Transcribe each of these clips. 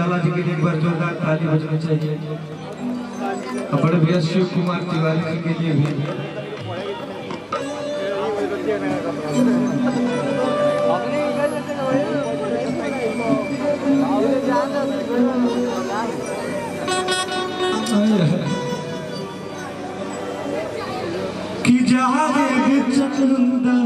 लाला जी के लिए एक बार जोरदार ताली बजनी चाहिए। और बड़े भैया शिव कुमार तिवारी जी के लिए भी। कि जहाँ चंदा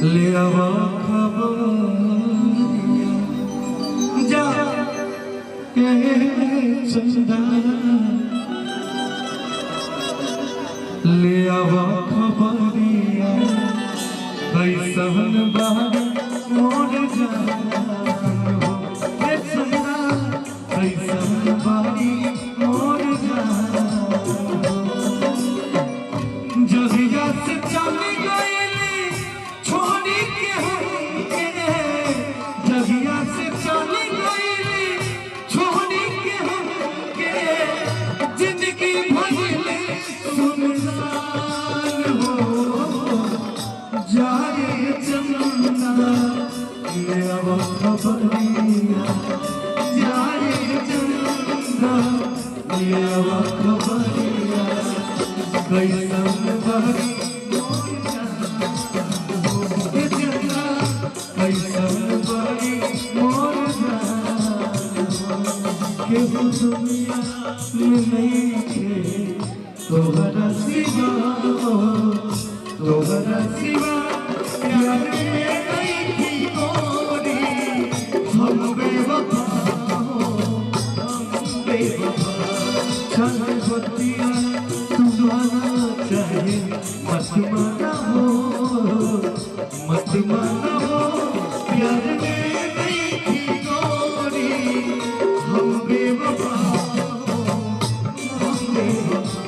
ले आवा खबरिया, जा के चंदा ले आवा खबरिया, कैसन बात मोर जान हो चंदा, कैसन बारी मोर जान हो। जहिया से चली गई छोड़ी के हमके, जहिया से चली गई छोड़ी के हमके, जिंदगी भइले सुनसान हो। जाए चंदा ले आवा खबरिया, जाए चंदा ले आवा खबरिया, कैसन बारी दुनिया में नहीं थे तोहरा सिवा, तोहरा सिवा प्यार में नहीं थी कोरी। हम बेवफा हो, हम बेवफा, छल बतिया तुम्हारा चाहे मत माना हो, मत माना हो। प्यार में नहीं थी कोरी, हम बेवफा हो, हम बेवफा।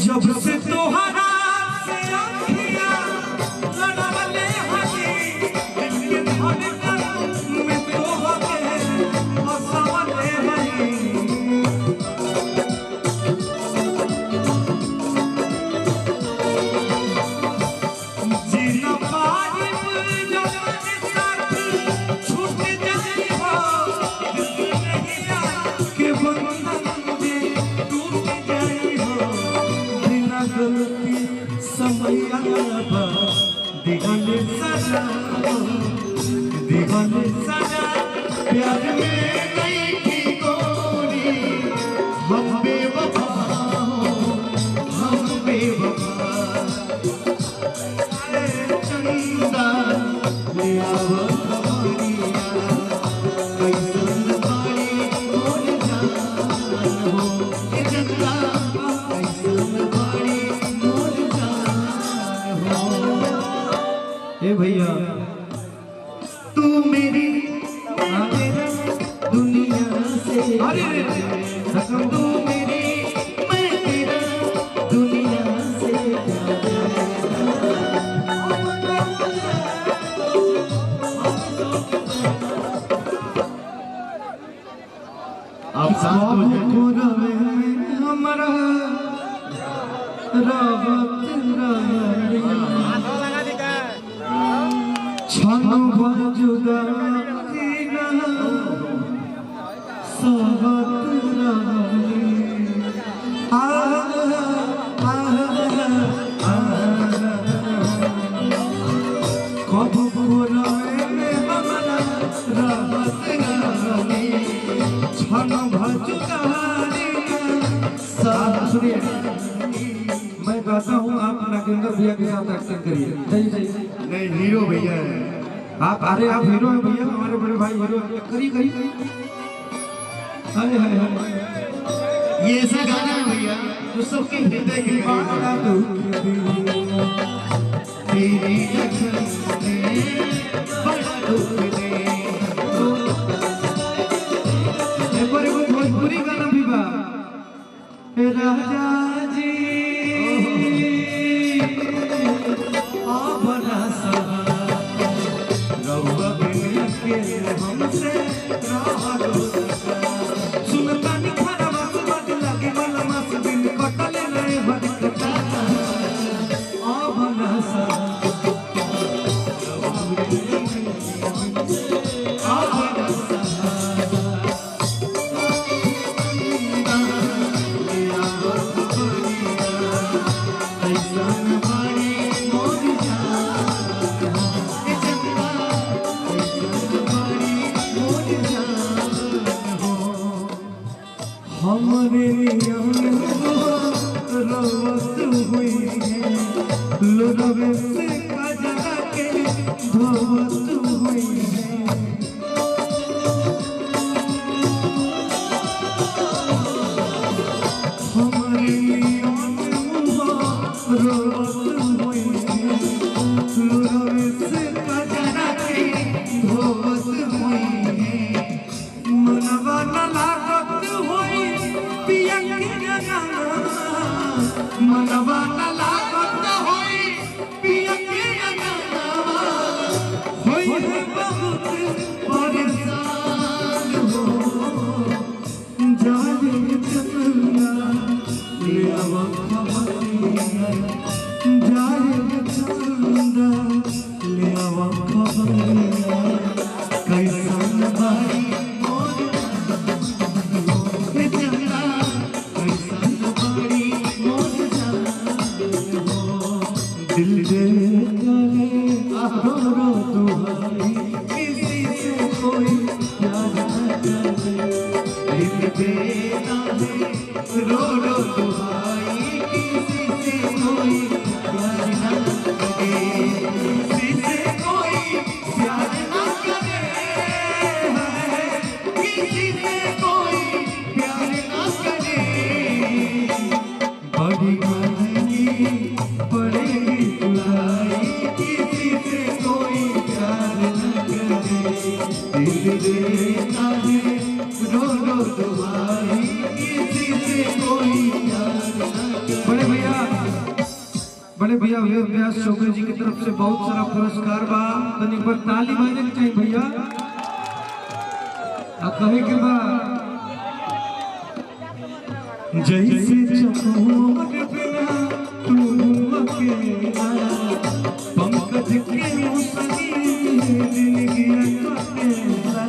जब से तोहरा से अखिया लड़वले हनी, दिल के धड़कन में तोहके बसवले हनी। जीना पारिब जवानी साथी छूट जाई हो, दिल नहिया के बंधन में टूट जाई हो। गलती समय आबा दिहले सजा, दिहले सजा। प्यार में नहीं थी कोरी, हम बेवफा हो, हम बेवफा। चंदा ले आवा खबरिया, कैसन बारी मोर जान हो। चंदा कैसन बारी मोर जान हो। ए भैया तू मेरी दुनिया से, अरे तू मेरी मैं तेरा दुनिया से। आप साथ हो जाए हमारा रावत छन जुदा सावत कब छन जुदा। सुनिए मैं कहता हूँ आप नागेंद्र भैया के साथ एक्टिंग करिए। नहीं हीरो भैया है आप, अरे आप हीरो हैं भैया, हमारे बड़े भाई हीरो हैं। करिए करिए। हाय हाय हाय, ये ऐसा गाना है भैया जो सबके हृदय के तेरी अखियों ने बड़ा दुख दे। भोजपुरी गाना राजा जी बना रउआ बिन अकेले हमसे सुनता नहीं खाना बात बात लगे वाला मास बिन कटले नहीं भटकता बना हमारे रवत हुई है लोरवे से कजरा के धोवत हुई है हमारे रवत हुई है लोरवे से कजरा के धोवत हुई है मनवा न लागत हुई पिया के गाना मनवा न लागत होई पिया के गाना होई है बहुत परेशान हो जाने चलना ले आवा खबरिया जाने चलना ले आवा खबरिया कैसन भाई दिल दे रो तुम्हारी किसी से कोई प्यार न करे दिल देना है रो तुम्हारी किसी से कोई प्यार न करे किसी से कोई प्यार न करे किसी से कोई प्यार न करे बड़ी महंगी पड़ेगी किसी से कोई प्यार न करे दिल देता है रो तुम्हारी किसी से कोई प्यार न करे बड़े भैया व्यास चौधरी जी की तरफ से बहुत सारा पुरस्कार बा तनिक बार ताली बजाने के चाहिए भैया कहे के बा जैसे चकोर बिना तू अकेला पंकज के मुसली जिंदगी अकेला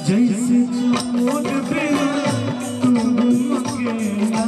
जैसे चकोर बिना तू अकेला